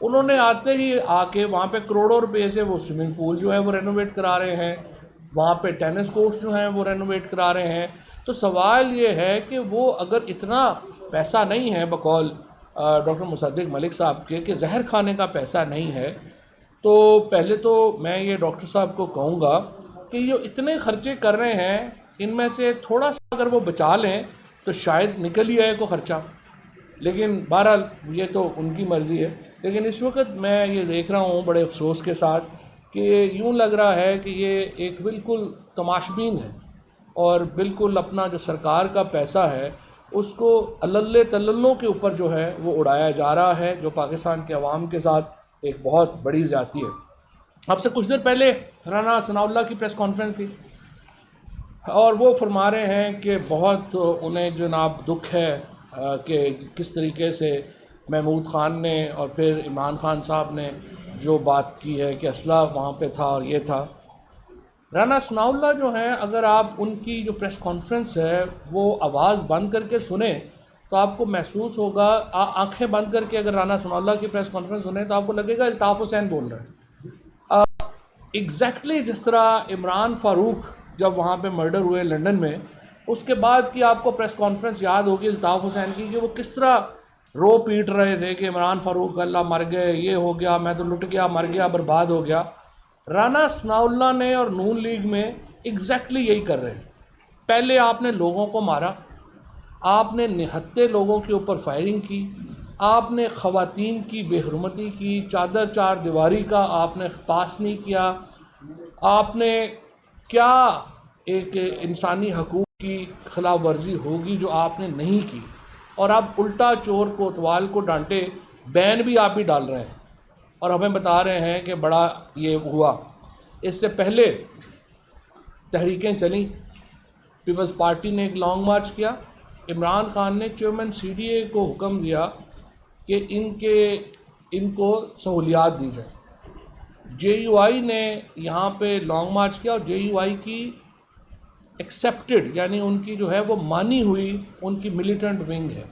انہوں نے آتے ہی آ کے وہاں پہ کروڑوں روپے سے وہ سوئمنگ پول جو ہے وہ رینوویٹ کرا رہے ہیں، وہاں پہ ٹینس کورٹس جو ہیں وہ رینوویٹ کرا رہے ہیں۔ تو سوال یہ ہے کہ وہ اگر اتنا پیسہ نہیں ہے بقول ڈاکٹر مصدق ملک صاحب کے کہ زہر کھانے کا پیسہ نہیں ہے، تو پہلے تو میں یہ ڈاکٹر صاحب کو کہوں گا کہ یہ اتنے خرچے کر رہے ہیں، ان میں سے تھوڑا سا اگر وہ بچا لیں تو شاید نکل ہی آئے کو خرچہ۔ لیکن بہرحال یہ تو ان کی مرضی ہے۔ لیکن اس وقت میں یہ دیکھ رہا ہوں بڑے افسوس کے ساتھ کہ یوں لگ رہا ہے کہ یہ ایک بالکل تماشبین ہے، اور بالکل اپنا جو سرکار کا پیسہ ہے اس کو الللے تللوں کے اوپر جو ہے وہ اڑایا جا رہا ہے، جو پاکستان کے عوام کے ساتھ ایک بہت بڑی زیادتی ہے۔ اب سے کچھ دیر پہلے رانا ثناء اللہ کی پریس کانفرنس تھی، اور وہ فرما رہے ہیں کہ بہت انہیں جناب دکھ ہے کہ کس طریقے سے محمود خان نے اور پھر عمران خان صاحب نے جو بات کی ہے کہ اسلحہ وہاں پہ تھا اور یہ تھا۔ رانا ثناء اللہ جو ہیں، اگر آپ ان کی جو پریس کانفرنس ہے وہ آواز بند کر کے سنیں تو آپ کو محسوس ہوگا، آنکھیں بند کر کے اگر رانا ثناء اللہ کی پریس کانفرنس سنیں تو آپ کو لگے گا الطاف حسین بول رہے ہیں، ایگزیکٹلی جس طرح عمران فاروق جب وہاں پہ مرڈر ہوئے لندن میں، اس کے بعد کی آپ کو پریس کانفرنس یاد ہوگی الطاف حسین کی کہ وہ کس طرح رو پیٹ رہے تھے کہ عمران فاروق اللہ مر گئے، یہ ہو گیا، میں تو لٹ گیا، مر گیا، برباد ہو گیا۔ رانا ثناء اللہ نے اور نون لیگ میں ایگزیکٹلی یہی کر رہے ہیں۔ پہلے آپ نے لوگوں کو مارا، آپ نے نہتے لوگوں کے اوپر فائرنگ کی، آپ نے خواتین کی بے حرمتی کی، چادر چار دیواری کا آپ نے پاس نہیں کیا، آپ نے کیا ایک انسانی حقوق کی خلاف ورزی ہوگی جو آپ نے نہیں کی، اور آپ الٹا چور کوتوال کو ڈانٹے بین بھی آپ ہی ڈال رہے ہیں اور ہمیں بتا رہے ہیں کہ بڑا یہ ہوا۔ اس سے پہلے تحریکیں چلیں، پیپلز پارٹی نے ایک لانگ مارچ کیا، عمران خان نے چیئرمین سی ڈی اے کو حکم دیا کہ ان کو سہولیات دی جائے۔ جے یو آئی نے یہاں پہ لانگ مارچ کیا، اور جے یو آئی کی ایکسیپٹڈ یعنی ان کی جو ہے وہ مانی ہوئی ان کی ملیٹنٹ ونگ ہے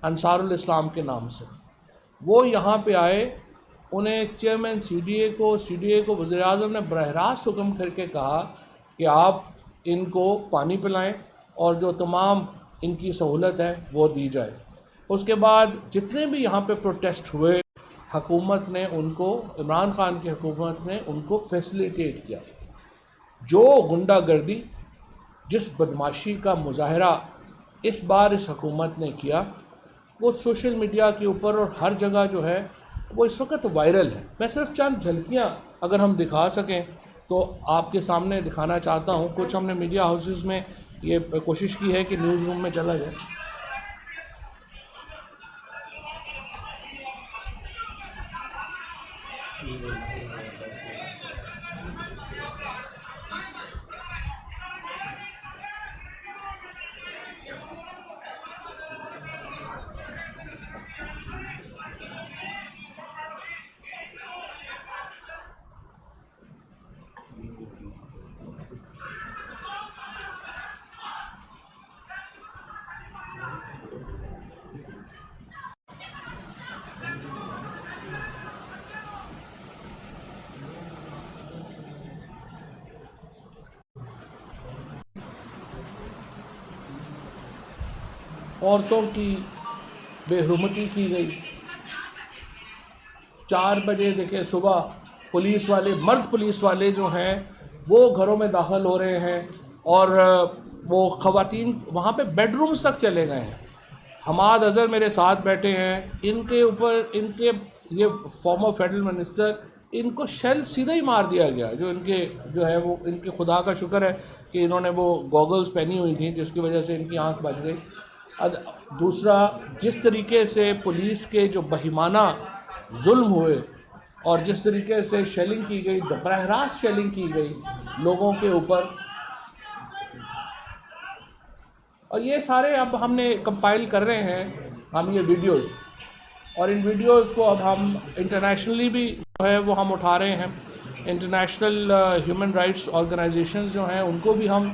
انصار الاسلام کے نام سے، وہ یہاں پہ آئے، انہیں چیئرمین سی ڈی اے کو وزیر اعظم نے براہ راست حکم کر کے کہا کہ آپ ان کو پانی پلائیں اور جو تمام ان کی سہولت ہے وہ دی جائے۔ اس کے بعد جتنے بھی یہاں پہ پروٹیسٹ ہوئے، حکومت نے ان کو، عمران خان کی حکومت نے ان کو فیسیلیٹیٹ کیا۔ جو غنڈہ گردی، جس بدماشی کا مظاہرہ اس بار اس حکومت نے کیا، وہ سوشل میڈیا کے اوپر اور ہر جگہ جو ہے وہ اس وقت وائرل ہے۔ میں صرف چند جھلکیاں اگر ہم دکھا سکیں تو آپ کے سامنے دکھانا چاہتا ہوں۔ کچھ ہم نے میڈیا ہاؤسز میں یہ کوشش کی ہے کہ نیوز روم میں چلا جائے۔ عورتوں کی بے حرمتی کی گئی۔ 4 بجے دیکھیں صبح پولیس والے، مرد پولیس والے جو ہیں وہ گھروں میں داخل ہو رہے ہیں، اور وہ خواتین وہاں پہ بیڈ رومز تک چلے گئے ہیں۔ حماد اظہر میرے ساتھ بیٹھے ہیں، ان کے اوپر ان کے یہ فارمر فیڈرل منسٹر، ان کو شیل سیدھا ہی مار دیا گیا، جو ان کے جو ہے وہ ان کے خدا کا شکر ہے کہ انہوں نے وہ گوگلز پہنی ہوئی تھیں جس کی وجہ سے ان کی آنکھ بچ گئی۔ دوسرا، جس طریقے سے پولیس کے جو بہیمانہ ظلم ہوئے اور جس طریقے سے شیلنگ کی گئی، براہ راست شیلنگ کی گئی لوگوں کے اوپر، اور یہ سارے اب ہم نے کمپائل کر رہے ہیں ہم یہ ویڈیوز، اور ان ویڈیوز کو اب ہم انٹرنیشنلی بھی جو ہے وہ ہم اٹھا رہے ہیں۔ انٹرنیشنل ہیومن رائٹس آرگنائزیشنز جو ہیں ان کو بھی ہم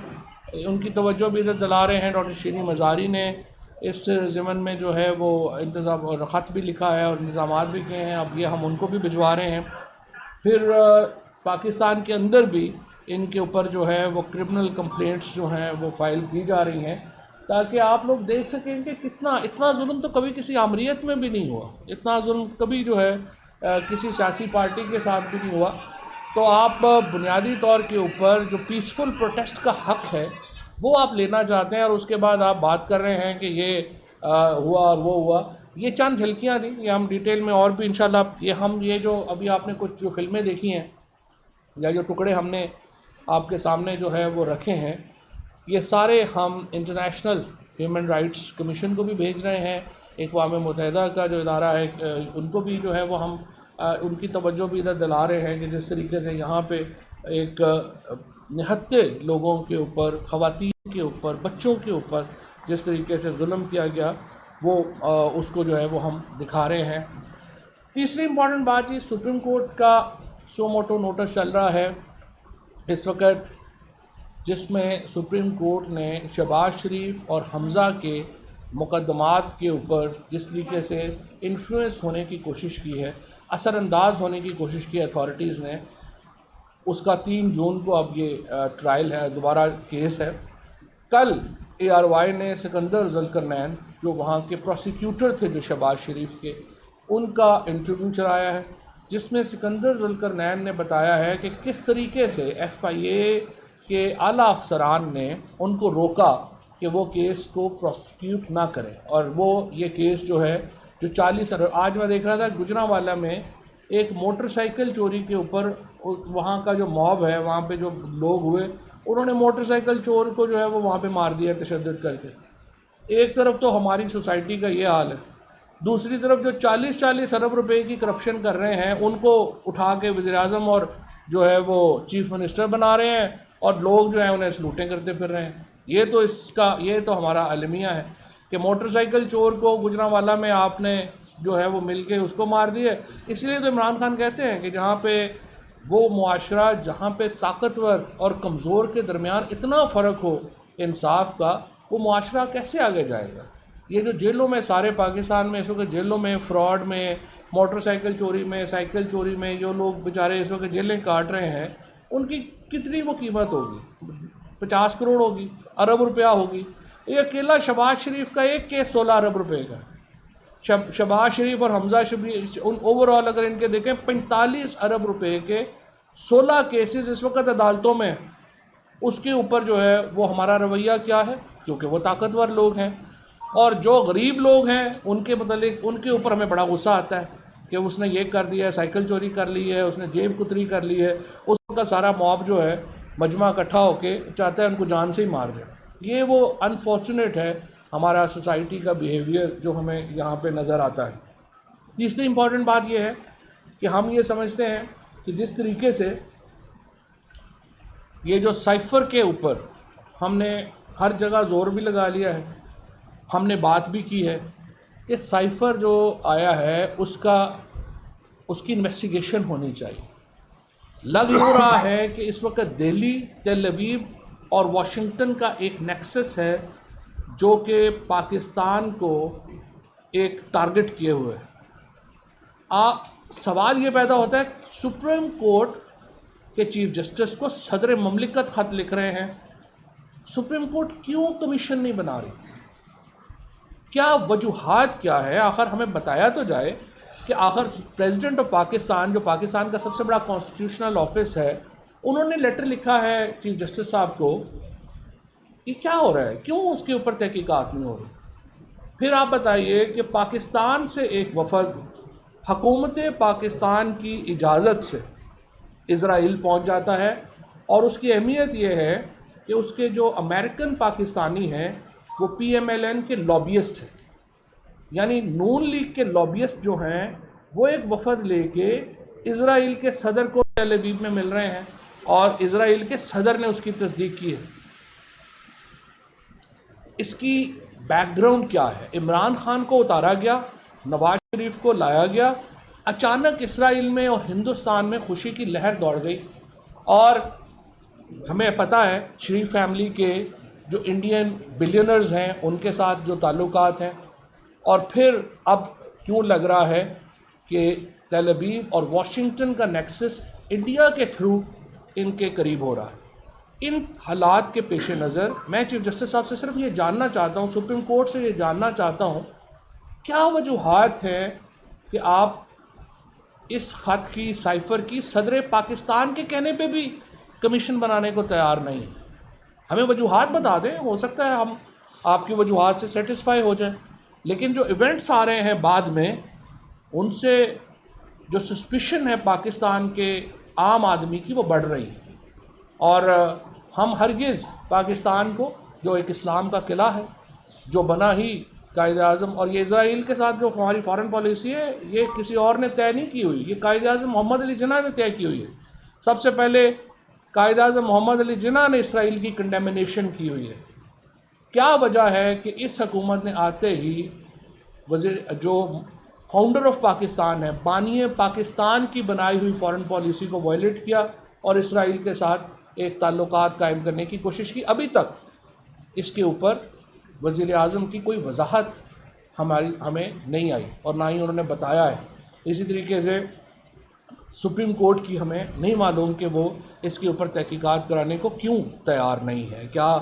ان کی توجہ بھی ادھر دلا رہے ہیں۔ ڈاکٹر شیریں مزاری نے اس ضمن میں جو ہے وہ انتظام اور خط بھی لکھا ہے اور انتظامات بھی کیے ہیں. اب یہ ہم ان کو بھی بھجوا رہے ہیں. پھر پاکستان کے اندر بھی ان کے اوپر جو ہے وہ کرمنل کمپلینٹس جو ہیں وہ فائل کی جا رہی ہیں تاکہ آپ لوگ دیکھ سکیں کہ اتنا ظلم تو کبھی کسی آمریت میں بھی نہیں ہوا. اتنا ظلم کبھی جو ہے کسی سیاسی پارٹی کے ساتھ بھی نہیں ہوا. تو آپ بنیادی طور کے اوپر جو پیسفل پروٹیسٹ کا حق ہے وہ آپ لینا چاہتے ہیں اور اس کے بعد آپ بات کر رہے ہیں کہ یہ ہوا اور وہ ہوا. یہ چند جھلکیاں تھیں. یہ ہم ڈیٹیل میں اور بھی انشاءاللہ یہ جو ابھی آپ نے کچھ جو فلمیں دیکھی ہیں یا جو ٹکڑے ہم نے آپ کے سامنے جو ہے وہ رکھے ہیں یہ سارے ہم انٹرنیشنل ہیومن رائٹس کمیشن کو بھی بھیج رہے ہیں. اقوام متحدہ کا جو ادارہ ہے ان کو بھی جو ہے وہ ہم ان کی توجہ بھی ادھر دلا رہے ہیں کہ جس طریقے سے یہاں پہ ایک نہتے لوگوں کے اوپر، خواتین کے اوپر، بچوں کے اوپر جس طریقے سے ظلم کیا گیا وہ اس کو جو ہے وہ ہم دکھا رہے ہیں. تیسری امپورٹنٹ بات یہ سپریم کورٹ کا سو موٹو نوٹس چل رہا ہے اس وقت، جس میں سپریم کورٹ نے شہباز شریف اور حمزہ کے مقدمات کے اوپر جس طریقے سے انفلوئنس ہونے کی کوشش کی ہے، اثر انداز ہونے کی کوشش کی اتھارٹیز نے. اس کا 3 جون کو اب یہ ٹرائل ہے، دوبارہ کیس ہے. کل ARY نے سکندر ذوالقرنین جو وہاں کے پروسیکیوٹر تھے جو شہباز شریف کے، ان کا انٹرویو چلایا ہے جس میں سکندر ذوالقرنین نے بتایا ہے کہ کس طریقے سے FIA کے اعلیٰ افسران نے ان کو روکا کہ وہ کیس کو پروسیکیوٹ نہ کریں. اور وہ یہ کیس جو ہے جو 40 آج میں دیکھ رہا تھا گجرانوالہ میں ایک موٹر سائیکل چوری کے اوپر وہاں کا جو موب ہے، وہاں پہ جو لوگ ہوئے، انہوں نے موٹر سائیکل چور کو جو ہے وہ وہاں پہ مار دیا تشدد کر کے. ایک طرف تو ہماری سوسائٹی کا یہ حال ہے، دوسری طرف جو 40 ارب روپے کی کرپشن کر رہے ہیں ان کو اٹھا کے وزیر اعظم اور جو ہے وہ چیف منسٹر بنا رہے ہیں اور لوگ جو ہیں انہیں سلوٹیں کرتے پھر رہے ہیں. یہ تو ہمارا المیہ ہے کہ موٹر سائیکل چور کو گجرانوالہ میں آپ نے جو ہے وہ مل کے اس کو مار دیے. اس لیے تو عمران خان کہتے ہیں کہ جہاں پہ وہ معاشرہ جہاں پہ طاقتور اور کمزور کے درمیان اتنا فرق ہو انصاف کا، وہ معاشرہ کیسے آگے جائے گا؟ یہ جو جیلوں میں سارے پاکستان میں اس وقت جیلوں میں فراڈ میں، موٹر سائیکل چوری میں، سائیکل چوری میں جو لوگ بیچارے اس وقت جیلیں کاٹ رہے ہیں، ان کی کتنی وہ قیمت ہوگی؟ 50 کروڑ ہوگی، ارب روپیہ ہوگی. یہ اکیلا شہباز شریف کا ایک کیس 16 ارب روپے کا. شہباز شریف اور حمزہ شریف اوور آل اگر ان کے دیکھیں 45 ارب روپے کے 16 کیسز اس وقت عدالتوں میں. اس کے اوپر جو ہے وہ ہمارا رویہ کیا ہے؟ کیونکہ وہ طاقتور لوگ ہیں، اور جو غریب لوگ ہیں ان کے متعلق ان کے اوپر ہمیں بڑا غصہ آتا ہے کہ اس نے یہ کر دیا ہے، سائیکل چوری کر لی ہے، اس نے جیب کتری کر لی ہے. اس کا سارا موب جو ہے مجمع اکٹھا ہو کے چاہتا ہے ان کو جان سے ہی مار دے. یہ وہ انفارچونیٹ ہے ہمارا سوسائٹی کا بیہیویئر جو ہمیں یہاں پہ نظر آتا ہے. تیسری امپورٹنٹ بات یہ ہے کہ ہم یہ سمجھتے ہیں کہ جس طریقے سے یہ جو سائفر کے اوپر ہم نے ہر جگہ زور بھی لگا لیا ہے، ہم نے بات بھی کی ہے کہ سائفر جو آیا ہے اس کی انویسٹیگیشن ہونی چاہیے. لگ یوں رہا ہے کہ اس وقت دہلی، تل ابیب اور واشنگٹن کا ایک نیکسس ہے جو کہ پاکستان کو ایک ٹارگٹ کیے ہوئے ہے. سوال یہ پیدا ہوتا ہے سپریم کورٹ کے چیف جسٹس کو صدر مملکت خط لکھ رہے ہیں، سپریم کورٹ کیوں کمیشن نہیں بنا رہی؟ کیا وجوہات کیا ہے؟ آخر ہمیں بتایا تو جائے کہ آخر پریزیڈنٹ آف پاکستان جو پاکستان کا سب سے بڑا کانسٹیٹیوشنل آفس ہے، انہوں نے لیٹر لکھا ہے چیف جسٹس صاحب کو. یہ کیا ہو رہا ہے؟ کیوں اس کے اوپر تحقیقات نہیں ہو رہی؟ پھر آپ بتائیے کہ پاکستان سے ایک وفد حکومت پاکستان کی اجازت سے اسرائیل پہنچ جاتا ہے، اور اس کی اہمیت یہ ہے کہ اس کے جو امریکن پاکستانی ہیں وہ PMLN کے لابیسٹ ہیں. یعنی نون لیگ کے لابیسٹ جو ہیں وہ ایک وفد لے کے اسرائیل کے صدر کو تل ابیب میں مل رہے ہیں، اور اسرائیل کے صدر نے اس کی تصدیق کی ہے. اس کی بیک گراؤنڈ کیا ہے؟ عمران خان کو اتارا گیا، نواز شریف کو لایا گیا، اچانک اسرائیل میں اور ہندوستان میں خوشی کی لہر دوڑ گئی. اور ہمیں پتہ ہے شریف فیملی کے جو انڈین بلینرز ہیں ان کے ساتھ جو تعلقات ہیں، اور پھر اب کیوں لگ رہا ہے کہ تیل ابیب اور واشنگٹن کا نیکسس انڈیا کے تھرو ان کے قریب ہو رہا ہے۔ ان حالات کے پیش نظر میں چیف جسٹس صاحب سے صرف یہ جاننا چاہتا ہوں، سپریم کورٹ سے یہ جاننا چاہتا ہوں، کیا وجوہات ہیں کہ آپ اس خط کی سائفر کی صدر پاکستان کے کہنے پہ بھی کمیشن بنانے کو تیار نہیں؟ ہمیں وجوہات بتا دیں، ہو سکتا ہے ہم آپ کی وجوہات سے سیٹسفائی ہو جائیں، لیکن جو ایونٹس آ رہے ہیں بعد میں ان سے جو سسپیشن ہے پاکستان کے عام آدمی کی وہ بڑھ رہی ہے، اور ہم ہرگز پاکستان کو جو ایک اسلام کا قلعہ ہے، جو بنا ہی قائد اعظم، اور یہ اسرائیل کے ساتھ جو ہماری فارن پالیسی ہے یہ کسی اور نے طے نہیں کی ہوئی، یہ قائد اعظم محمد علی جناح نے طے کی ہوئی ہے۔ سب سے پہلے قائد اعظم محمد علی جناح نے اسرائیل کی کنڈیمنیشن کی ہوئی ہے۔ کیا وجہ ہے کہ اس حکومت نے آتے ہی وزیر جو فاؤنڈر آف پاکستان ہے، بانی پاکستان کی بنائی ہوئی فارن پالیسی کو وائلیٹ کیا اور اسرائیل کے ساتھ ایک تعلقات قائم کرنے کی کوشش کی؟ ابھی تک اس کے اوپر وزیر اعظم کی کوئی وضاحت ہمیں نہیں آئی، اور نہ ہی انہوں نے بتایا ہے۔ اسی طریقے سے سپریم کورٹ کی ہمیں نہیں معلوم کہ وہ اس کے اوپر تحقیقات کرانے کو کیوں تیار نہیں ہے، کیا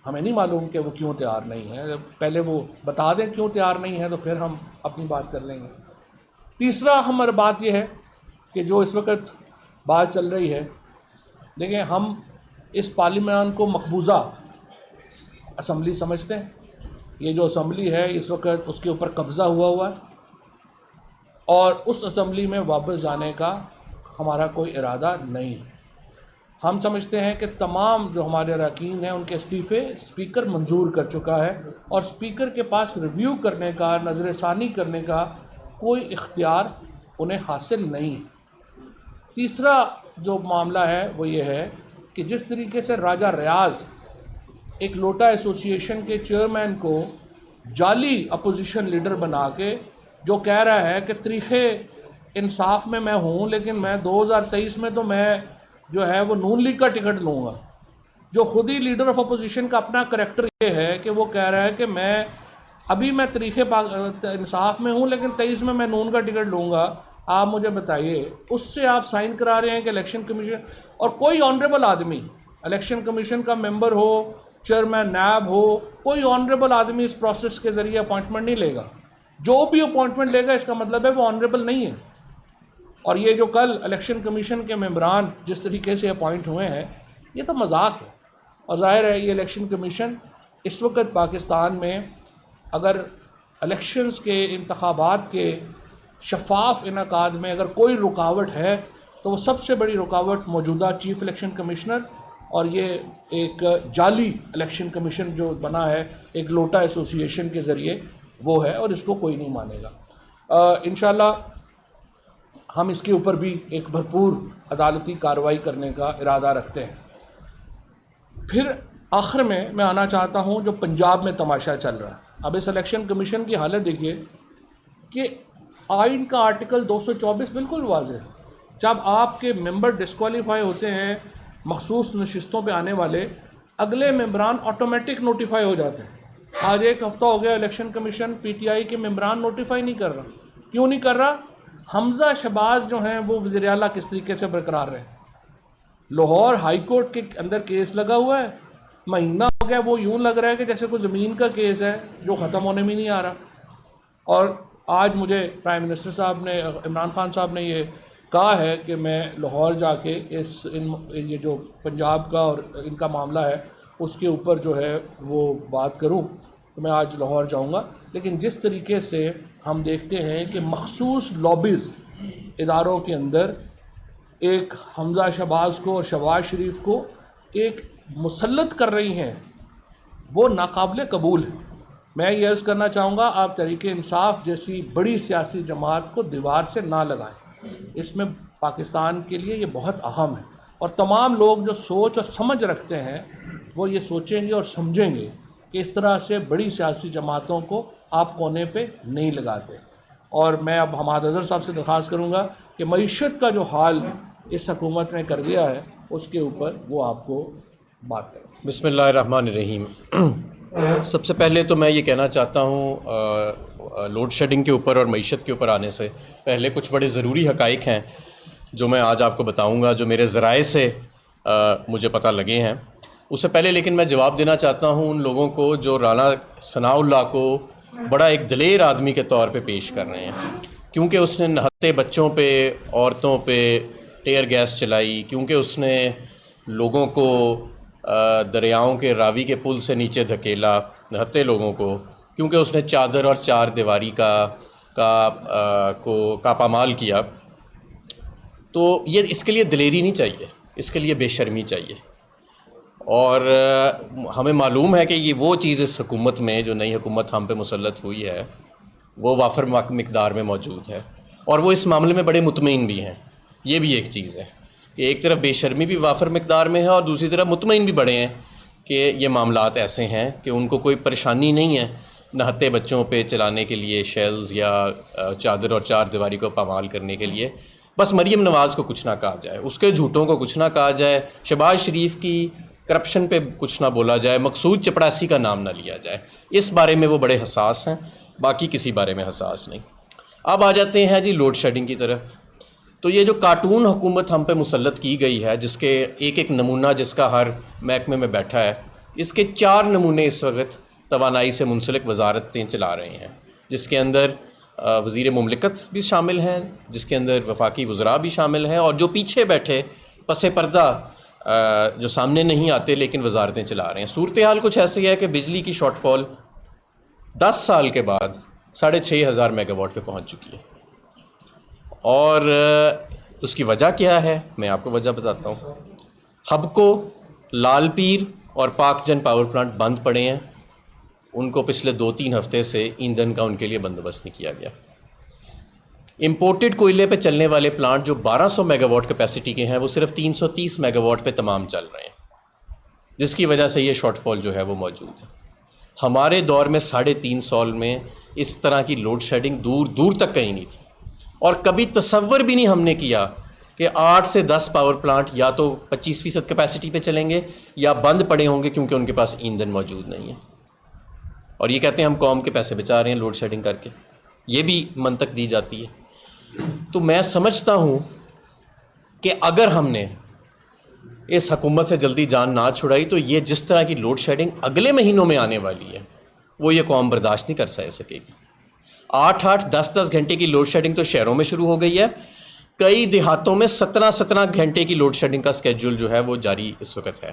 ہمیں نہیں معلوم کہ وہ کیوں تیار نہیں ہے؟ پہلے وہ بتا دیں کیوں تیار نہیں ہے تو پھر ہم اپنی بات کر لیں گے۔ تیسرا ہماری بات یہ ہے کہ جو اس وقت بات چل رہی ہے، دیکھیں ہم اس پارلیمان کو مقبوضہ اسمبلی سمجھتے ہیں۔ یہ جو اسمبلی ہے اس وقت اس کے اوپر قبضہ ہوا ہے، اور اس اسمبلی میں واپس جانے کا ہمارا کوئی ارادہ نہیں ہے۔ ہم سمجھتے ہیں کہ تمام جو ہمارے اراکین ہیں ان کے استعفے اسپیکر منظور کر چکا ہے، اور اسپیکر کے پاس ریویو کرنے کا، نظر ثانی کرنے کا کوئی اختیار انہیں حاصل نہیں۔ تیسرا جو معاملہ ہے وہ یہ ہے کہ جس طریقے سے راجہ ریاض ایک لوٹا ایسوسی ایشن کے چیئرمین کو جعلی اپوزیشن لیڈر بنا کے جو کہہ رہا ہے کہ طریقے انصاف میں ہوں، لیکن میں 2023 میں تو میں جو ہے وہ نون لیگ کا ٹکٹ لوں گا، جو خود ہی لیڈر آف اپوزیشن کا اپنا کریکٹر یہ ہے کہ وہ کہہ رہا ہے کہ میں طریقے انصاف میں ہوں لیکن 23 میں نون کا ٹکٹ لوں گا۔ آپ مجھے بتائیے، اس سے آپ سائن کرا رہے ہیں کہ الیکشن کمیشن، اور کوئی آنریبل آدمی الیکشن کمیشن کا ممبر ہو، چیئرمین نیب ہو، کوئی آنریبل آدمی اس پروسیس کے ذریعے اپوائنٹمنٹ نہیں لے گا۔ جو بھی اپوائنٹمنٹ لے گا اس کا مطلب ہے وہ آنریبل نہیں ہے۔ اور یہ جو کل الیکشن کمیشن کے ممبران جس طریقے سے اپوائنٹ ہوئے ہیں، یہ تو مذاق ہے، اور ظاہر ہے یہ الیکشن کمیشن اس وقت پاکستان میں اگر الیکشنز کے انتخابات کے شفاف انعقاد میں اگر کوئی رکاوٹ ہے تو وہ سب سے بڑی رکاوٹ موجودہ چیف الیکشن کمشنر اور یہ ایک جعلی الیکشن کمیشن جو بنا ہے ایک لوٹا ایسوسی ایشن کے ذریعے وہ ہے، اور اس کو کوئی نہیں مانے گا۔ انشاءاللہ ہم اس کے اوپر بھی ایک بھرپور عدالتی کارروائی کرنے کا ارادہ رکھتے ہیں۔ پھر آخر میں آنا چاہتا ہوں جو پنجاب میں تماشا چل رہا ہے۔ اب اس الیکشن کمیشن کی حالت دیکھیے کہ آئین کا آرٹیکل 224 بالکل واضح ہے، جب آپ کے ممبر ڈسکوالیفائی ہوتے ہیں مخصوص نشستوں پہ آنے والے، اگلے ممبران آٹومیٹک نوٹیفائی ہو جاتے ہیں۔ آج ایک ہفتہ ہو گیا election commission P T I کے ممبران نوٹیفائی نہیں کر رہا۔ کیوں نہیں کر رہا؟ حمزہ شہباز جو ہیں وہ وزیر اعلیٰ کس طریقے سے برقرار رہے، لاہور ہائی کورٹ کے اندر کیس لگا ہوا ہے، مہینہ ہو گیا، وہ یوں لگ رہا ہے کہ جیسے کوئی زمین کا کیس ہے جو ختم ہونے میں نہیں آ رہا۔ اور آج مجھے پرائم منسٹر صاحب نے، عمران خان صاحب نے یہ کہا ہے کہ میں لاہور جا کے یہ جو پنجاب کا اور ان کا معاملہ ہے اس کے اوپر جو ہے وہ بات کروں، تو میں آج لاہور جاؤں گا۔ لیکن جس طریقے سے ہم دیکھتے ہیں کہ مخصوص لابیز اداروں کے اندر ایک حمزہ شہباز کو اور شہباز شریف کو ایک مسلط کر رہی ہیں، وہ ناقابل قبول ہے۔ میں یہ عرض کرنا چاہوں گا آپ تحریک انصاف جیسی بڑی سیاسی جماعت کو دیوار سے نہ لگائیں، اس میں پاکستان کے لیے یہ بہت اہم ہے، اور تمام لوگ جو سوچ اور سمجھ رکھتے ہیں وہ یہ سوچیں گے اور سمجھیں گے کہ اس طرح سے بڑی سیاسی جماعتوں کو آپ کونے پہ نہیں لگاتے۔ اور میں اب حماد اظہر صاحب سے درخواست کروں گا کہ معیشت کا جو حال اس حکومت نے کر دیا ہے اس کے اوپر وہ آپ کو بات کریں. بسم اللہ الرحمن الرحیم. سب سے پہلے تو میں یہ کہنا چاہتا ہوں لوڈ شیڈنگ کے اوپر اور معیشت کے اوپر آنے سے پہلے کچھ بڑے ضروری حقائق ہیں جو میں آج آپ کو بتاؤں گا، جو میرے ذرائع سے مجھے پتہ لگے ہیں. اس سے پہلے لیکن میں جواب دینا چاہتا ہوں ان لوگوں کو جو رانا ثناء اللہ کو بڑا ایک دلیر آدمی کے طور پہ پیش کر رہے ہیں، کیونکہ اس نے نہتے بچوں پہ، عورتوں پہ ٹیئر گیس چلائی، کیونکہ اس نے لوگوں کو دریاؤں کے راوی کے پل سے نیچے دھکیلا، نہتے لوگوں کو، کیونکہ اس نے چادر اور چار دیواری کا پامال کیا. تو یہ اس کے لیے دلیری نہیں چاہیے، اس کے لیے بے شرمی چاہیے. اور ہمیں معلوم ہے کہ یہ وہ چیز اس حکومت میں، جو نئی حکومت ہم پہ مسلط ہوئی ہے، وہ وافر مقدار میں موجود ہے، اور وہ اس معاملے میں بڑے مطمئن بھی ہیں. یہ بھی ایک چیز ہے کہ ایک طرف بے شرمی بھی وافر مقدار میں ہے، اور دوسری طرف مطمئن بھی بڑے ہیں کہ یہ معاملات ایسے ہیں کہ ان کو کوئی پریشانی نہیں ہے نہتے بچوں پہ چلانے کے لیے شیلز یا چادر اور چار دیواری کو پامال کرنے کے لیے. بس مریم نواز کو کچھ نہ کہا جائے، اس کے جھوٹوں کو کچھ نہ کہا جائے، شہباز شریف کی کرپشن پہ کچھ نہ بولا جائے، مقصود چپڑاسی کا نام نہ لیا جائے. اس بارے میں وہ بڑے حساس ہیں، باقی کسی بارے میں حساس نہیں. اب آ جاتے ہیں جی لوڈ شیڈنگ کی طرف. تو یہ جو کارٹون حکومت ہم پہ مسلط کی گئی ہے، جس کے ایک ایک نمونہ جس کا ہر محکمے میں بیٹھا ہے، اس کے 4 نمونے اس وقت توانائی سے منسلک وزارتیں چلا رہے ہیں، جس کے اندر وزیر مملکت بھی شامل ہیں، جس کے اندر وفاقی وزراء بھی شامل ہیں، اور جو پیچھے بیٹھے پس پردہ جو سامنے نہیں آتے لیکن وزارتیں چلا رہے ہیں. صورتحال کچھ ایسی ہے کہ بجلی کی شارٹ فال 10 سال کے بعد 6,500 میگا واٹ پہ پہنچ چکی ہے. اور اس کی وجہ کیا ہے؟ میں آپ کو وجہ بتاتا ہوں. ہبکو، لال پیر اور پاک جن پاور پلانٹ بند پڑے ہیں. ان کو پچھلے 2-3 ہفتے سے ایندھن کا ان کے لیے بندوبست نہیں کیا گیا. امپورٹڈ کوئلے پہ چلنے والے پلانٹ جو 1200 میگا واٹ کیپیسٹی کے ہیں، وہ صرف 330 میگا واٹ پہ تمام چل رہے ہیں، جس کی وجہ سے یہ شارٹ فال جو ہے وہ موجود ہے. ہمارے دور میں 3.5 سال میں اس طرح کی لوڈ شیڈنگ دور دور تک کہیں نہیں تھی، اور کبھی تصور بھی نہیں ہم نے کیا کہ 8 سے 10 پاور پلانٹ یا تو 25% کیپیسٹی پہ چلیں گے یا بند پڑے ہوں گے کیونکہ ان کے پاس ایندھن موجود نہیں ہے. اور یہ کہتے ہیں ہم قوم کے پیسے بچا رہے ہیں لوڈ شیڈنگ کر کے. یہ بھی منطق دی جاتی ہے. تو میں سمجھتا ہوں کہ اگر ہم نے اس حکومت سے جلدی جان نہ چھڑائی تو یہ جس طرح کی لوڈ شیڈنگ اگلے مہینوں میں آنے والی ہے، وہ یہ قوم برداشت نہیں کر سکے گی. 8-8 10-10 گھنٹے کی لوڈ شیڈنگ تو شہروں میں شروع ہو گئی ہے. کئی دیہاتوں میں 17 گھنٹے کی لوڈ شیڈنگ کا سکیڈول جو ہے وہ جاری اس وقت ہے.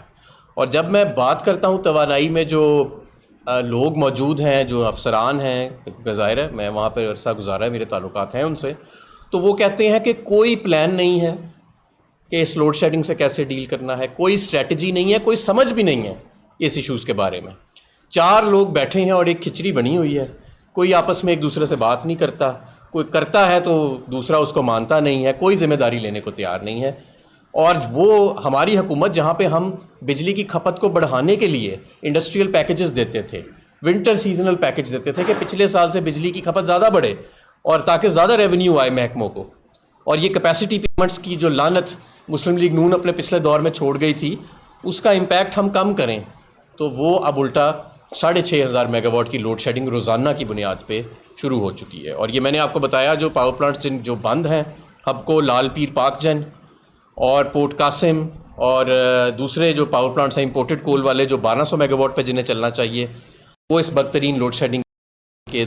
اور جب میں بات کرتا ہوں توانائی میں جو لوگ موجود ہیں، جو افسران ہیں، ظاہر ہے میں وہاں پہ عرصہ گزارا ہے، میرے تعلقات ہیں ان سے، تو وہ کہتے ہیں کہ کوئی پلان نہیں ہے کہ اس لوڈ شیڈنگ سے کیسے ڈیل کرنا ہے، کوئی اسٹریٹجی نہیں ہے، کوئی سمجھ بھی نہیں ہے اس ایشوز کے بارے میں. 4 لوگ بیٹھے ہیں اور ایک کھچڑی بنی ہوئی ہے. کوئی آپس میں ایک دوسرے سے بات نہیں کرتا، کوئی کرتا ہے تو دوسرا اس کو مانتا نہیں ہے، کوئی ذمہ داری لینے کو تیار نہیں ہے. اور وہ ہماری حکومت جہاں پہ ہم بجلی کی کھپت کو بڑھانے کے لیے انڈسٹریل پیکیجز دیتے تھے، ونٹر سیزنل پیکیج دیتے تھے کہ پچھلے سال سے بجلی کی کھپت زیادہ بڑھے اور تاکہ زیادہ ریونیو آئے محکموں کو، اور یہ کیپیسٹی پیمنٹس کی جو لعنت مسلم لیگ نون اپنے پچھلے دور میں چھوڑ گئی تھی، اس کا امپیکٹ ہم کم کریں، تو وہ اب الٹا 6,500 میگا واٹ کی لوڈ شیڈنگ روزانہ کی بنیاد پہ شروع ہو چکی ہے. اور یہ میں نے آپ کو بتایا جو پاور پلانٹس جو بند ہیں، ہبکو، لال پیر، پاک جن اور پورٹ قاسم، اور دوسرے جو پاور پلانٹس ہیں امپورٹڈ کول والے جو 1200 میگا واٹ پہ جنہیں چلنا چاہیے، وہ اس بدترین لوڈ شیڈنگ کے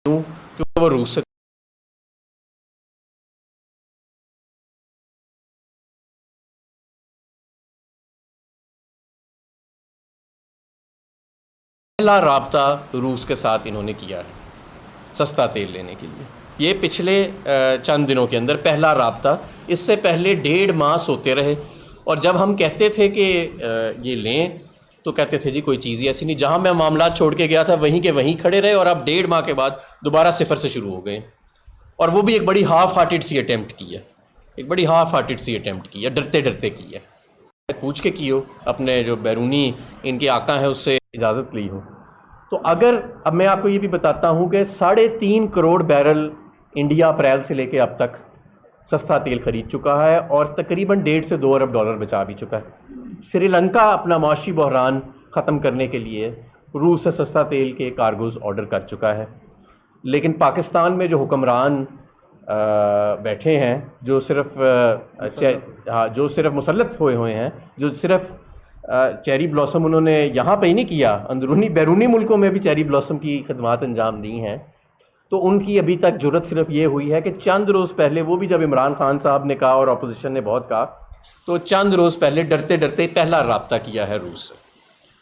کیوں وہ روس سے پہلا رابطہ روس کے ساتھ انہوں نے کیا ہے سستا تیل لینے کے لیے. یہ پچھلے چند دنوں کے اندر پہلا رابطہ. اس سے پہلے 1.5 ماہ سوتے رہے، اور جب ہم کہتے تھے کہ یہ لیں تو کہتے تھے جی کوئی چیز ہی ایسی نہیں. جہاں میں معاملات چھوڑ کے گیا تھا وہیں کے وہیں کھڑے رہے، اور اب 1.5 ماہ کے بعد دوبارہ صفر سے شروع ہو گئے. اور وہ بھی ایک بڑی ہاف ہارٹڈ سی اٹیمپٹ کی ہے، ایک بڑی ہاف ہارٹڈ سی اٹیمپٹ کی ہے، ڈرتے ڈرتے کی ہے، پوچھ کے کی ہو، اپنے جو بیرونی ان کے آقا ہیں اس سے اجازت لی ہو۔ تو اگر اب میں آپ کو یہ بھی بتاتا ہوں کہ 3.5 کروڑ بیرل انڈیا اپریل سے لے کے اب تک سستا تیل خرید چکا ہے اور تقریباً 1.5 سے 2 ارب ڈالر بچا بھی چکا ہے۔ سری لنکا اپنا معاشی بحران ختم کرنے کے لیے روس سے سستا تیل کے کارگوز آرڈر کر چکا ہے، لیکن پاکستان میں جو حکمران بیٹھے ہیں، جو صرف مسلط ہوئے ہیں، جو صرف چیری بلاسم انہوں نے یہاں پہ ہی نہیں کیا، اندرونی بیرونی ملکوں میں بھی چیری بلاسم کی خدمات انجام دی ہیں، تو ان کی ابھی تک جرت صرف یہ ہوئی ہے کہ چند روز پہلے، وہ بھی جب عمران خان صاحب نے کہا اور اپوزیشن نے بہت کہا، تو چند روز پہلے ڈرتے ڈرتے پہلا رابطہ کیا ہے روس سے۔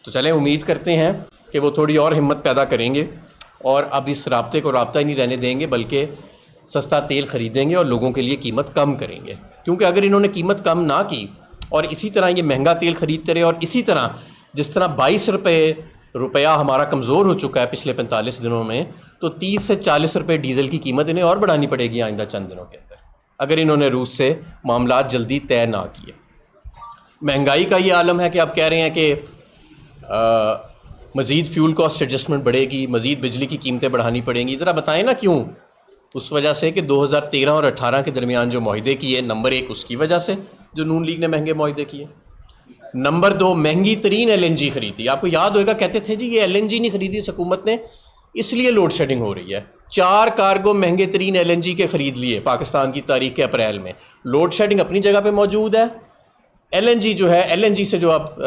تو چلیں امید کرتے ہیں کہ وہ تھوڑی اور ہمت پیدا کریں گے اور اب اس رابطے کو رابطہ ہی نہیں رہنے دیں گے، بلکہ سستا تیل خریدیں گے اور لوگوں کے لیے قیمت کم کریں گے، کیونکہ اگر انہوں نے قیمت کم نہ کی اور اسی طرح یہ مہنگا تیل خریدتے رہے اور اسی طرح جس طرح 22 روپیہ ہمارا کمزور ہو چکا ہے پچھلے 45 دنوں میں، تو 30 سے 40 روپے ڈیزل کی قیمت انہیں اور بڑھانی پڑے گی آئندہ چند دنوں کے اندر، اگر انہوں نے روس سے معاملات جلدی طے نہ کیے۔ مہنگائی کا یہ عالم ہے کہ آپ کہہ رہے ہیں کہ مزید فیول کاسٹ ایڈجسٹمنٹ بڑھے گی، مزید بجلی کی قیمتیں بڑھانی پڑیں گی، ذرا بتائیں نا کیوں؟ اس وجہ سے کہ 2013 اور 18 کے درمیان جو معاہدے کیے، نمبر 1 اس کی وجہ سے جو نون لیگ نے مہنگے معاہدے کیے، نمبر 2 مہنگی ترین LNG خریدی۔ آپ کو یاد ہوگا کہتے تھے جی یہ LNG نہیں خریدی اس حکومت نے، اس لیے لوڈ شیڈنگ ہو رہی ہے۔ 4 کارگو مہنگے ترین LNG کے خرید لیے پاکستان کی تاریخ کے اپریل میں۔ لوڈ شیڈنگ اپنی جگہ پہ موجود ہے، LNG جو ہے، LNG سے جو اب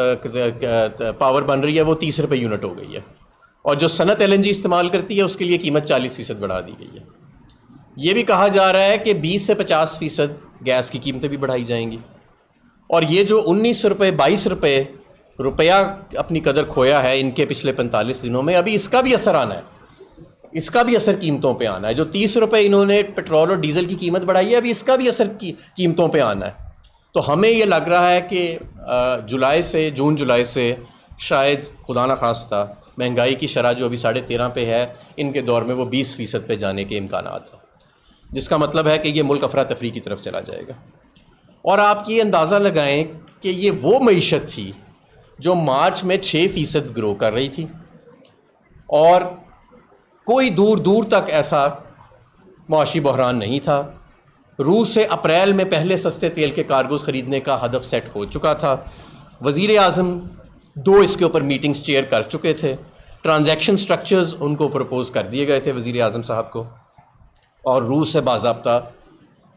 پاور بن رہی ہے وہ 30 روپے یونٹ ہو گئی ہے، اور جو صنعت LNG استعمال کرتی ہے اس کے لیے قیمت 40% بڑھا دی گئی ہے۔ یہ بھی کہا جا رہا ہے کہ 20 سے 50% گیس کی قیمتیں بھی بڑھائی جائیں گی، اور یہ جو 19 روپے 22 روپیہ اپنی قدر کھویا ہے ان کے پچھلے 45 دنوں میں، ابھی اس کا بھی اثر آنا ہے، اس کا بھی اثر قیمتوں پہ آنا ہے۔ جو 30 روپے انہوں نے پیٹرول اور ڈیزل کی قیمت بڑھائی ہے، ابھی اس کا بھی اثر قیمتوں پہ آنا ہے۔ تو ہمیں یہ لگ رہا ہے کہ جون جولائی سے شاید خدا نہ خواستہ مہنگائی کی شرح جو ابھی 13.5 پہ ہے، ان کے دور میں وہ 20% پہ جانے کے امکانات ہیں، جس کا مطلب ہے کہ یہ ملک افراتفری کی طرف چلا جائے گا۔ اور آپ یہ اندازہ لگائیں کہ یہ وہ معیشت تھی جو مارچ میں 6% گرو کر رہی تھی، اور کوئی دور دور تک ایسا معاشی بحران نہیں تھا۔ روس سے اپریل میں پہلے سستے تیل کے کارگوز خریدنے کا ہدف سیٹ ہو چکا تھا، وزیر اعظم 2 اس کے اوپر میٹنگز چیئر کر چکے تھے، ٹرانزیکشن سٹرکچرز ان کو پروپوز کر دیے گئے تھے وزیر اعظم صاحب کو، اور روس سے باضابطہ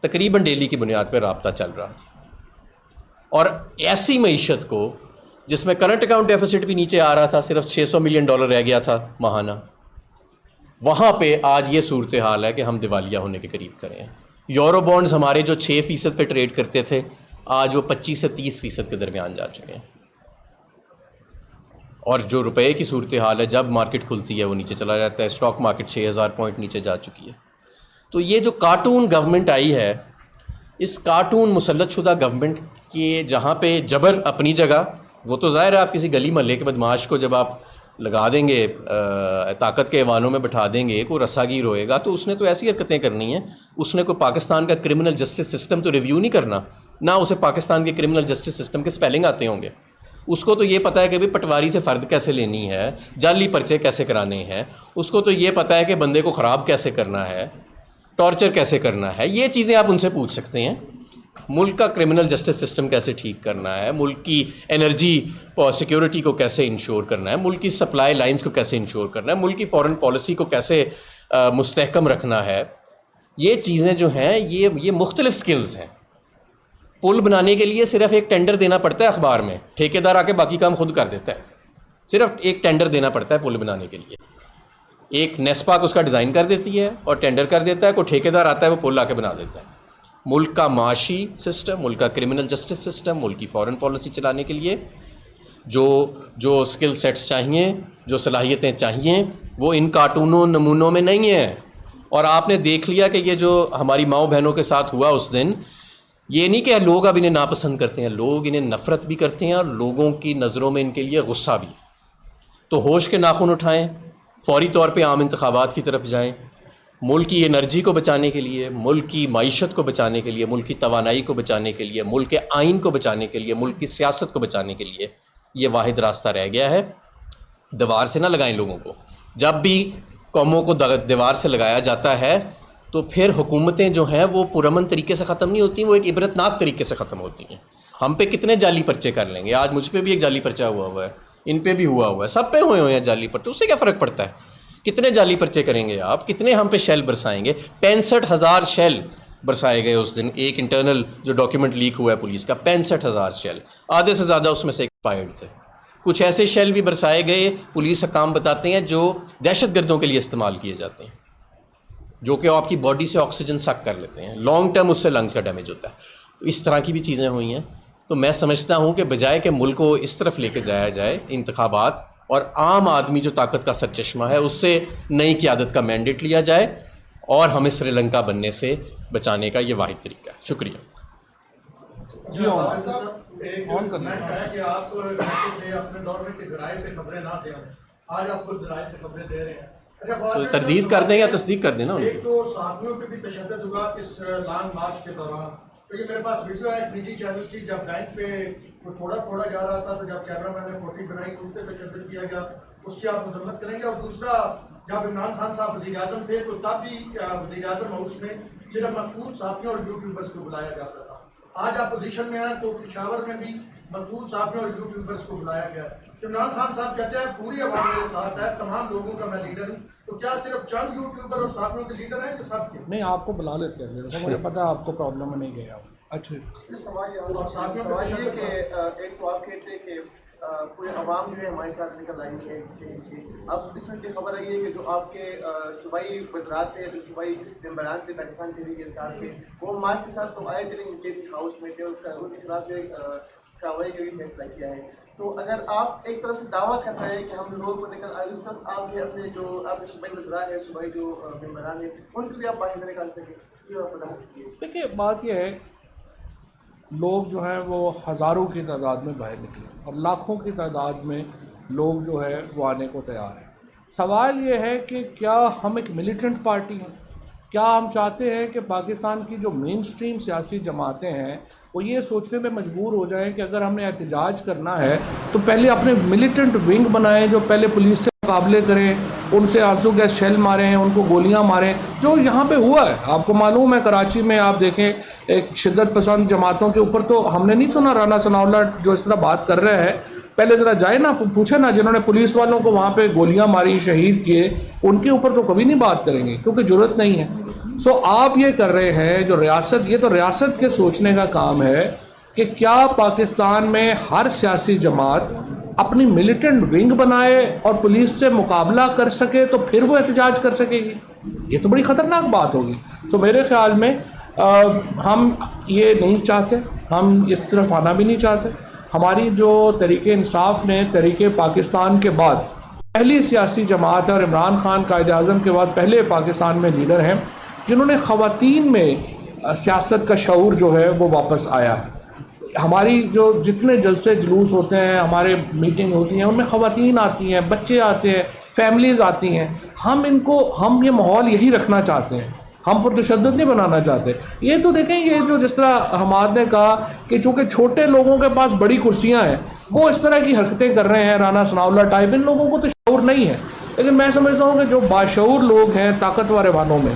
تقریباً ڈیلی کی بنیاد پہ رابطہ چل رہا تھا۔ اور ایسی معیشت کو جس میں کرنٹ اکاؤنٹ ڈیفیسٹ بھی نیچے آ رہا تھا، صرف $600 ملین رہ گیا تھا ماہانہ، وہاں پہ آج یہ صورتحال ہے کہ ہم دیوالیہ ہونے کے قریب کھڑے ہیں۔ یورو بانڈز ہمارے جو 6% پہ ٹریڈ کرتے تھے، آج وہ 25 سے 30% کے درمیان جا چکے ہیں، اور جو روپے کی صورتحال ہے جب مارکیٹ کھلتی ہے وہ نیچے چلا جاتا ہے۔ اسٹاک مارکیٹ 6000 پوائنٹ نیچے جا چکی ہے۔ تو یہ جو کارٹون گورنمنٹ آئی ہے، اس کارٹون مسلط شدہ گورنمنٹ کے جہاں پہ جبر اپنی جگہ، وہ تو ظاہر ہے آپ کسی گلی محلے کے بدماش کو جب آپ لگا دیں گے، طاقت کے ایوانوں میں بٹھا دیں گے، کوئی رسا گیر ہوئے گا تو اس نے تو ایسی حرکتیں کرنی ہیں، اس نے کوئی پاکستان کا کرمنل جسٹس سسٹم تو ریویو نہیں کرنا، نہ اسے پاکستان کے کرمنل جسٹس سسٹم کے سپیلنگ آتے ہوں گے۔ اس کو تو یہ پتہ ہے کہ بھئی پٹواری سے فرد کیسے لینی ہے، جعلی پرچے کیسے کرانے ہیں، اس کو تو یہ پتہ ہے کہ بندے کو خراب کیسے کرنا ہے، ٹارچر کیسے کرنا ہے۔ یہ چیزیں آپ ان سے پوچھ سکتے ہیں۔ ملک کا کرمنل جسٹس سسٹم کیسے ٹھیک کرنا ہے، ملک کی انرجی سیکیورٹی کو کیسے انشور کرنا ہے، ملک کی سپلائی لائنز کو کیسے انشور کرنا ہے، ملک کی فارن پالیسی کو کیسے مستحکم رکھنا ہے، یہ چیزیں جو ہیں یہ مختلف سکلز ہیں۔ پل بنانے کے لیے صرف ایک ٹینڈر دینا پڑتا ہے اخبار میں، ٹھیکیدار آ کے باقی کام خود کر دیتا ہے، صرف ایک ٹینڈر دینا پڑتا ہے پل بنانے کے لیے۔ ایک نیسپاک اس کا ڈیزائن کر دیتی ہے اور ٹینڈر کر دیتا ہے، کوئی ٹھیکیدار آتا ہے وہ پل لا کے بنا دیتا ہے۔ ملک کا معاشی سسٹم، ملک کا کرمنل جسٹس سسٹم، ملک کی فارن پالیسی چلانے کے لیے جو سکل سیٹس چاہیے، جو صلاحیتیں چاہیے، وہ ان کارٹونوں نمونوں میں نہیں ہیں۔ اور آپ نے دیکھ لیا کہ یہ جو ہماری ماؤں بہنوں کے ساتھ ہوا اس دن، یہ نہیں کہ لوگ اب انہیں ناپسند کرتے ہیں، لوگ انہیں نفرت بھی کرتے ہیں، اور لوگوں کی نظروں میں ان کے لیے غصہ بھی۔ تو ہوش کے ناخن اٹھائیں، فوری طور پہ عام انتخابات کی طرف جائیں، ملک کی انرجی کو بچانے کے لیے، ملک کی معیشت کو بچانے کے لیے، ملک کی توانائی کو بچانے کے لیے، ملک کے آئین کو بچانے کے لیے، ملک کی سیاست کو بچانے کے لیے یہ واحد راستہ رہ گیا ہے۔ دیوار سے نہ لگائیں لوگوں کو۔ جب بھی قوموں کو دیوار سے لگایا جاتا ہے تو پھر حکومتیں جو ہیں وہ پرامن طریقے سے ختم نہیں ہوتی، وہ ایک عبرتناک طریقے سے ختم ہوتی ہیں۔ ہم پہ کتنے جعلی پرچے کر لیں گے؟ آج مجھ پہ بھی ایک جعلی پرچہ ہوا ہے، ان پہ بھی ہوا ہے، سب پہ ہوئے ہیں جعلی پرچے، اس سے کیا فرق پڑتا ہے؟ کتنے جعلی پرچے کریں گے آپ؟ کتنے ہم پہ شیل برسائیں گے؟ 65,000 شیل برسائے گئے اس دن، ایک انٹرنل جو ڈاکیومنٹ لیک ہوا ہے پولیس کا، 65,000 شیل، آدھے سے زیادہ اس میں سے ایکسپائرڈ تھے۔ کچھ ایسے شیل بھی برسائے گئے، پولیس حکام بتاتے ہیں، جو دہشت گردوں کے لیے استعمال کیے جاتے ہیں، جو کہ آپ کی باڈی سے آکسیجن سک کر لیتے ہیں، لانگ ٹرم اس سے لنگس کا ڈیمیج ہوتا ہے۔ اس طرح کی بھی چیزیں ہوئی ہیں۔ تو میں سمجھتا ہوں کہ بجائے کہ ملک کو اس طرف لے کے جایا جائے، انتخابات اور عام آدمی جو طاقت کا سرچشمہ ہے اس سے نئی قیادت کا مینڈیٹ لیا جائے اور ہمیں سری لنکا بننے سے بچانے کا یہ واحد طریقہ ہے۔ شکریہ۔ جی آن کرنا ہے کہ آپ اپنے دور میں کہ ذرائع سے خبریں نہ دیں، آج آپ خود ذرائع سے خبریں دے رہے ہیں۔ تو تردید کر دیں یا تصدیق کر دیں نا۔ ایک تو صحافیوں پہ بھی تشدد ہوا اس لانگ مارچ کے دوران، کیونکہ میرے پاس ویڈیو ہے ایک نجی چینل کی، جب بینک پہ تھوڑا جا رہا تھا تو جب کیمرہ مین نے فوٹو بنائی تو اس پہ تشدد کیا گیا، اس کی آپ مذمت کریں گے۔ اور دوسرا، جب عمران خان صاحب وزیر اعظم تھے تو تب بھی وزیر اعظم ہاؤس میں صرف مخصوص صحافیوں اور یوٹیوبرس کو بلایا جاتا تھا۔ آج آپ پوزیشن میں ہیں تو پشاور میں بھی مخصوص صحافیوں اور یوٹیوبرس کو بلایا گیا۔ عمران خان صاحب کہتے ہیں پوری عوام میرے ساتھ ہے، تمام لوگوں کا میں لیڈر ہوں، تو کیا صرف چند یوٹیوبر اور صحافیوں کے لیڈر ہیں کہ سب کے؟ نہیں، آپ کو بلا لیتے ہیں، مجھے پتا ہے آپ کو پرابلم میں نہیں گیا۔ اچھا، سوال یہ کہ ایک تو آپ کہتے ہیں کہ پورے عوام جو ہے ہمارے ساتھ نکل آئی ہے کہیں سے، اب اس وقت خبر آئی ہے کہ جو آپ کے صوبائی وزرات تھے، جو صوبائی ممبران تھے پاکستان تحریک انصاف کے، وہ مارچ کے ساتھ تو آئے تھے لیکن کے ہاؤس میں تھے، ان کے خلاف کارروائی کا بھی فیصلہ کیا ہے۔ تو اگر آپ ایک طرف سے دعویٰ کر رہے ہیں کہ ہم لوگوں کو نکل آئے، اس وقت آپ بھی اپنے جو آپ کے صوبائی وزراء ہیں، صوبائی جو ممبران ہیں، ان کو بھی آپ باہر نکال سکیں، یہ آپ بتا سکتے ہیں۔ دیکھیے، بات یہ ہے، لوگ جو ہیں وہ ہزاروں کی تعداد میں باہر نکلے اور لاکھوں کی تعداد میں لوگ جو ہے وہ آنے کو تیار ہیں۔ سوال یہ ہے کہ کیا ہم ایک ملیٹنٹ پارٹی ہیں؟ کیا ہم چاہتے ہیں کہ پاکستان کی جو مین سٹریم سیاسی جماعتیں ہیں وہ یہ سوچنے میں مجبور ہو جائیں کہ اگر ہم نے احتجاج کرنا ہے تو پہلے اپنے ملیٹنٹ ونگ بنائیں جو پہلے پولیس سے مقابلے کریں، ان سے آنسو گیس شیل ماریں، ان کو گولیاں ماریں، جو یہاں پہ ہوا ہے۔ آپ کو معلوم ہے کراچی میں آپ دیکھیں ایک شدت پسند جماعتوں کے اوپر تو ہم نے نہیں سنا رانا ثناء اللہ جو اس طرح بات کر رہے ہیں۔ پہلے ذرا جائے نا، پوچھے نا جنہوں نے پولیس والوں کو وہاں پہ گولیاں ماری، شہید کیے، ان کے اوپر تو کبھی نہیں بات کریں گے کیونکہ جرت نہیں ہے۔ سو آپ یہ کر رہے ہیں جو ریاست، یہ تو ریاست کے سوچنے کا کام ہے کہ کیا پاکستان میں ہر سیاسی جماعت اپنی ملیٹنٹ ونگ بنائے اور پولیس سے مقابلہ کر سکے تو پھر وہ احتجاج کر سکے گی؟ یہ تو بڑی خطرناک بات ہوگی۔ تو میرے خیال میں ہم یہ نہیں چاہتے، ہم اس طرف آنا بھی نہیں چاہتے۔ ہماری جو تحریک انصاف نے تحریک پاکستان کے بعد پہلی سیاسی جماعت ہے اور عمران خان قائد اعظم کے بعد پہلے پاکستان میں لیڈر ہیں جنہوں نے خواتین میں سیاست کا شعور جو ہے وہ واپس آیا ہے۔ ہماری جو جتنے جلسے جلوس ہوتے ہیں، ہمارے میٹنگ ہوتی ہیں، ان میں خواتین آتی ہیں، بچے آتے ہیں، فیملیز آتی ہیں۔ ہم یہ ماحول یہی رکھنا چاہتے ہیں، ہم پرتشدد نہیں بنانا چاہتے۔ یہ تو دیکھیں، یہ جو جس طرح حماد نے کہا کہ چونکہ چھوٹے لوگوں کے پاس بڑی کرسیاں ہیں، وہ اس طرح کی حرکتیں کر رہے ہیں، رانا ثناء اللہ ٹائپ، ان لوگوں کو تو شعور نہیں ہے۔ لیکن میں سمجھتا ہوں کہ جو باشعور لوگ ہیں طاقتور ایوانوں میں،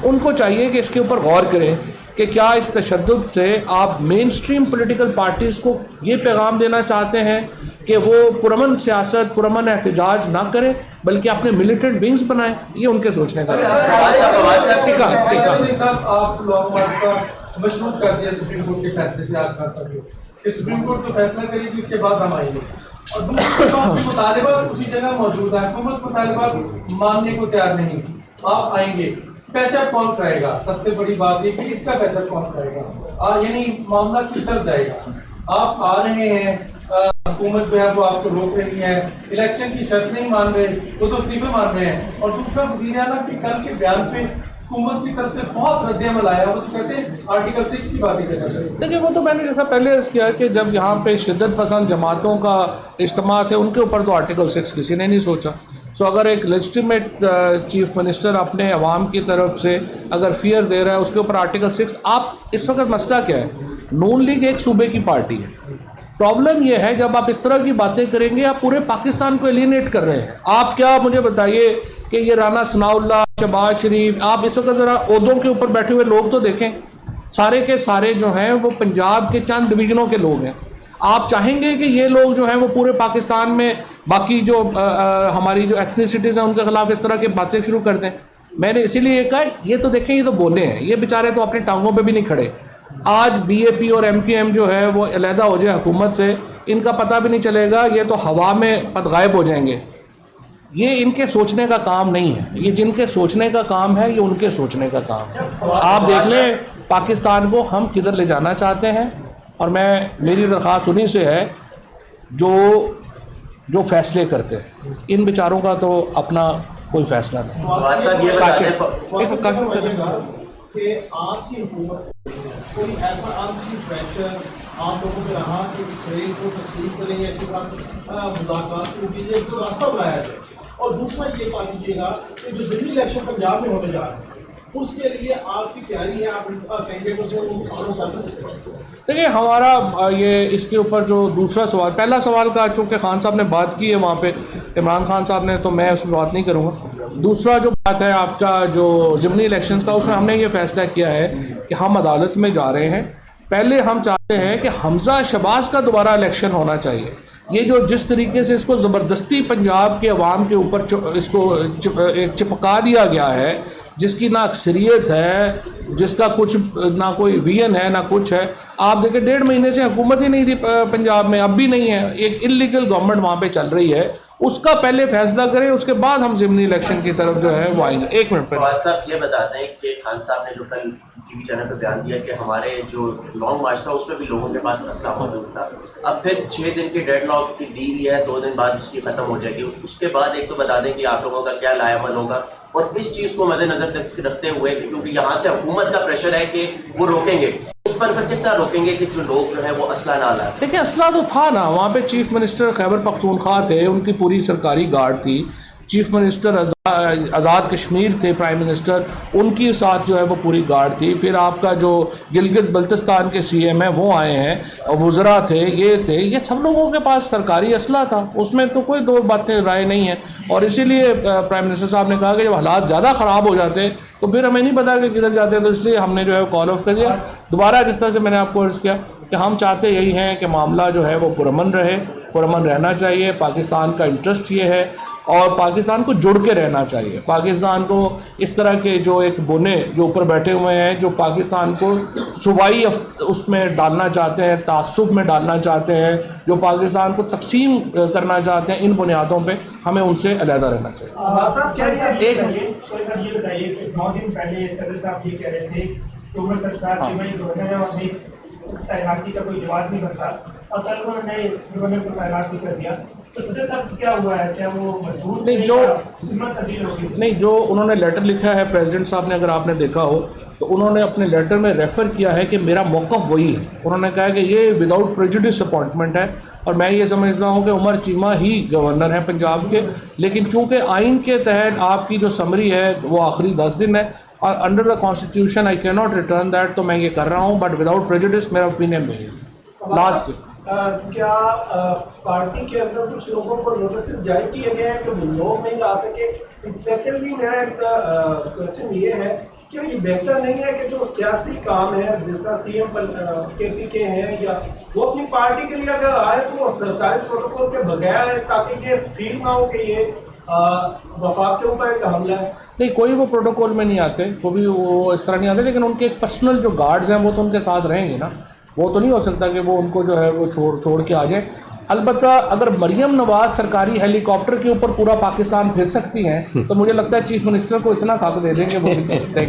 ان کو چاہیے کہ اس کے اوپر غور کریں کہ کیا اس تشدد سے آپ مین سٹریم پولیٹیکل پارٹیز کو یہ پیغام دینا چاہتے ہیں کہ وہ پرامن سیاست، پرامن احتجاج نہ کریں بلکہ اپنے ملیٹنٹ ونگز بنائیں؟ یہ ان کے سوچنے کا آپ لانگ مارچ کا مشروط کر دیا سپریم کورٹ کے فیصلے سے آج کہ سپریم کورٹ تو فیصلہ کرے گی، اس کے بعد ہم آئیں گے، اور دوسری بات مطالبات اسی جگہ موجود ہے، حکومت مطالبات ماننے کو تیار نہیں۔ آپ آئیں گے، پیچہ کون کرے گا؟ سب سے بڑی بات یہ کہ اس کا پیچہ کون کرے گا، یعنی معاملہ کس طرف جائے گا؟ آپ آ رہے ہیں، حکومت جو ہے وہ آپ کو روک رہی ہے، الیکشن کی شرط نہیں مان رہے، وہ تو استعفے مان رہے ہیں۔ اور دوسرا، وزیر اعلیٰ کے کل کے بیان پہ حکومت کی طرف سے بہت رد عمل آیا، وہ تو کہتے ہیں آرٹیکل 6 کی باتیں کرنا چاہیے۔ دیکھیں، وہ تو میں نے جیسا پہلے عرض کیا کہ جب یہاں پہ شدت پسند جماعتوں کا اجتماع تھے، ان کے اوپر تو آرٹیکل 6 کسی نے نہیں سوچا۔ سو اگر ایک لیجٹیمیٹ چیف منسٹر اپنے عوام کی طرف سے اگر فیئر دے رہا ہے اس کے اوپر آرٹیکل 6 آپ اس وقت مسئلہ کیا ہے؟ نون لیگ ایک صوبے کی پارٹی ہے. پرابلم یہ ہے جب آپ اس طرح کی باتیں کریں گے آپ پورے پاکستان کو الینیٹ کر رہے ہیں. آپ کیا مجھے بتائیے کہ یہ رانا ثناء اللہ، شہباز شریف، آپ اس وقت ذرا عہدوں کے اوپر بیٹھے ہوئے لوگ تو دیکھیں، سارے کے سارے جو ہیں وہ پنجاب کے چند ڈویژنوں کے لوگ ہیں. آپ چاہیں گے کہ یہ لوگ جو ہیں وہ پورے پاکستان میں باقی جو ہماری جو ایتھنیسٹیز ہیں ان کے خلاف اس طرح کی باتیں شروع کر دیں؟ میں نے اسی لیے یہ کہا یہ تو دیکھیں یہ تو بولے ہیں، یہ بیچارے تو اپنی ٹانگوں پہ بھی نہیں کھڑے. آج بی اے پی اور ایم کیو ایم جو ہے وہ علیحدہ ہو جائے حکومت سے، ان کا پتہ بھی نہیں چلے گا، یہ تو ہوا میں پت غائب ہو جائیں گے. یہ ان کے سوچنے کا کام نہیں ہے، یہ جن کے سوچنے کا کام ہے یہ ان کے سوچنے کا کام ہے. آپ دیکھ لیں پاکستان کو ہم کدھر لے جانا چاہتے ہیں، اور میری درخواست انہی سے ہے جو فیصلے کرتے ہیں. ان بیچاروں کا تو اپنا کوئی فیصلہ نہیں. کہ آپ کی حکومت کوئی ایسا عارضی پریشر آپ لوگوں پہ رہا کہ اسرائیل کو تسلیم کریں یا اس کے ساتھ مذاکرات شروع کیجیے، ایک تو راستہ بنایا جائے، اور دوسرا یہ بات کیجیے گا کہ جو ضمنی الیکشن پنجاب میں ہونے جا رہے ہیں اس کے لیے آپ کی تیاری ہے، آپ کینڈیڈیٹوں سے ان سوالوں کا دیکھیے ہمارا یہ اس کے اوپر جو دوسرا سوال، پہلا سوال کا چونکہ خان صاحب نے بات کی ہے وہاں پہ عمران خان صاحب نے، تو میں اس میں بات نہیں کروں گا. دوسرا جو بات ہے آپ کا جو ضمنی الیکشنز کا، اس میں ہم نے یہ فیصلہ کیا ہے کہ ہم عدالت میں جا رہے ہیں. پہلے ہم چاہتے ہیں کہ حمزہ شہباز کا دوبارہ الیکشن ہونا چاہیے. یہ جو جس طریقے سے اس کو زبردستی پنجاب کے عوام کے اوپر اس کو ایک چپکا دیا گیا ہے، جس کی نہ اکثریت ہے، جس کا کچھ نہ کوئی وین ہے نہ کچھ ہے. آپ دیکھیں 1.5 مہینے سے حکومت ہی نہیں تھی پنجاب میں، اب بھی نہیں ہے، ایک انلیگل گورنمنٹ وہاں پہ چل رہی ہے. اس کا پہلے فیصلہ کریں، اس کے بعد ہم ضمنی الیکشن کی طرف جو ہے وہ آئیں گے. ایک منٹ پہ فواد صاحب یہ بتاتے ہیں کہ خان صاحب نے جو کل ٹی وی چینل پہ بیان دیا کہ ہمارے جو لانگ مارچ تھا اس میں بھی لوگوں کے پاس اسلحہ موجود تھا. اب پھر 6 دن کی ڈیڈ لاک کی دی ہوئی ہے، 2 دن بعد اس کی ختم ہو جائے گی. اس کے بعد ایک تو بتا دیں کہ آپ لوگوں کا کیا لائے عمل ہوگا، اور اس چیز کو مد نظر رکھتے ہوئے کیونکہ یہاں سے حکومت کا پریشر ہے کہ وہ روکیں گے، اس پر پھر کس طرح روکیں گے کہ جو لوگ جو ہے وہ اسلحہ نہ لا سکیں؟ دیکھیں اسلحہ تو تھا نا وہاں پہ. چیف منسٹر خیبر پختونخوا تھے، ان کی پوری سرکاری گارڈ تھی. چیف منسٹر آزاد کشمیر تھے پرائم منسٹر، ان کی ساتھ جو ہے وہ پوری گارڈ تھی. پھر آپ کا جو گلگت بلتستان کے سی ایم ہیں وہ آئے ہیں، اور وزراء تھے، یہ سب لوگوں کے پاس سرکاری اسلحہ تھا. اس میں تو کوئی دو باتیں رائے نہیں ہیں. اور اسی لیے پرائم منسٹر صاحب نے کہا کہ جب حالات زیادہ خراب ہو جاتے تو پھر ہمیں نہیں پتا کہ کدھر جاتے، تو اس لیے ہم نے جو ہے کال آف کر دیا. دوبارہ جس طرح سے میں نے آپ کو عرض کیا کہ ہم چاہتے یہی ہیں کہ معاملہ جو ہے وہ پرامن رہے، پرامن رہنا چاہیے. پاکستان کا انٹرسٹ یہ ہے، اور پاکستان کو جڑ کے رہنا چاہیے. پاکستان کو اس طرح کے جو ایک بونے جو اوپر بیٹھے ہوئے ہیں جو پاکستان کو صوبائی اس میں ڈالنا چاہتے ہیں، تعصب میں ڈالنا چاہتے ہیں، جو پاکستان کو تقسیم کرنا چاہتے ہیں، ان بنیادوں پہ ہمیں ان سے علیحدہ رہنا چاہیے. ایک یہ بتائیے کہ 9 دن پہلے صدر صاحب یہ کہہ رہے تھے کہ عمر سرکار تعیناتی کا کوئی جواز نہیں بنتا، اور کل انہوں نے گورنر کو تعینات بھی کر دیا. تو صدر صاحب کیا ہوا ہے؟ کیا وہ مجبور نہیں؟ جو تبدیل ہوگی نہیں، جو انہوں نے لیٹر لکھا ہے پریزیڈنٹ صاحب نے، اگر آپ نے دیکھا ہو تو انہوں نے اپنے لیٹر میں ریفر کیا ہے کہ میرا موقف وہی ہے. انہوں نے کہا کہ یہ وداؤٹ پریجوڈس اپوائنٹمنٹ ہے، اور میں یہ سمجھتا ہوں کہ عمر چیمہ ہی گورنر ہیں پنجاب کے. لیکن چونکہ آئین کے تحت آپ کی جو سمری ہے وہ آخری 10 دن ہے، اور انڈر دا کانسٹیٹیوشن آئی کی ناٹ ریٹرن دیٹ، تو میں یہ کر رہا ہوں. بٹ وداؤٹ پریجوڈس میرا اوپینین وہی ہے. لاسٹ کیا پارٹی کے اندر کچھ لوگوں کو نوٹس جاری کیے گئے ہیں کہ وہ لوگ نہیں لا سکے؟ سیکنڈلی میرا ایک کوشچن یہ ہے کہ یہ بہتر نہیں ہے کہ جو سیاسی کام ہے جس کا سی ایم کے پی کے ہیں یا وہ اپنی پارٹی کے لیے اگر آئے تو وہ سرکاری پروٹوکول کے بغیر، تاکہ یہ فیل نہ ہو کہ یہ وفاق کے اوپر ایک حملہ ہے؟ نہیں، کوئی وہ پروٹوکول میں نہیں آتے، کوئی وہ اس طرح نہیں آتے. لیکن ان کے ایک پرسنل جو گارڈز ہیں وہ تو ان کے ساتھ رہیں گے نا. وہ تو نہیں ہو سکتا کہ وہ ان کو جو ہے وہ چھوڑ کے آ جائیں. البتہ اگر مریم نواز سرکاری ہیلی کاپٹر کے اوپر پورا پاکستان پھر سکتی ہیں تو مجھے لگتا ہے چیف منسٹر کو اتنا حق دے دیں کہ وہ بھی کرتے ہیں.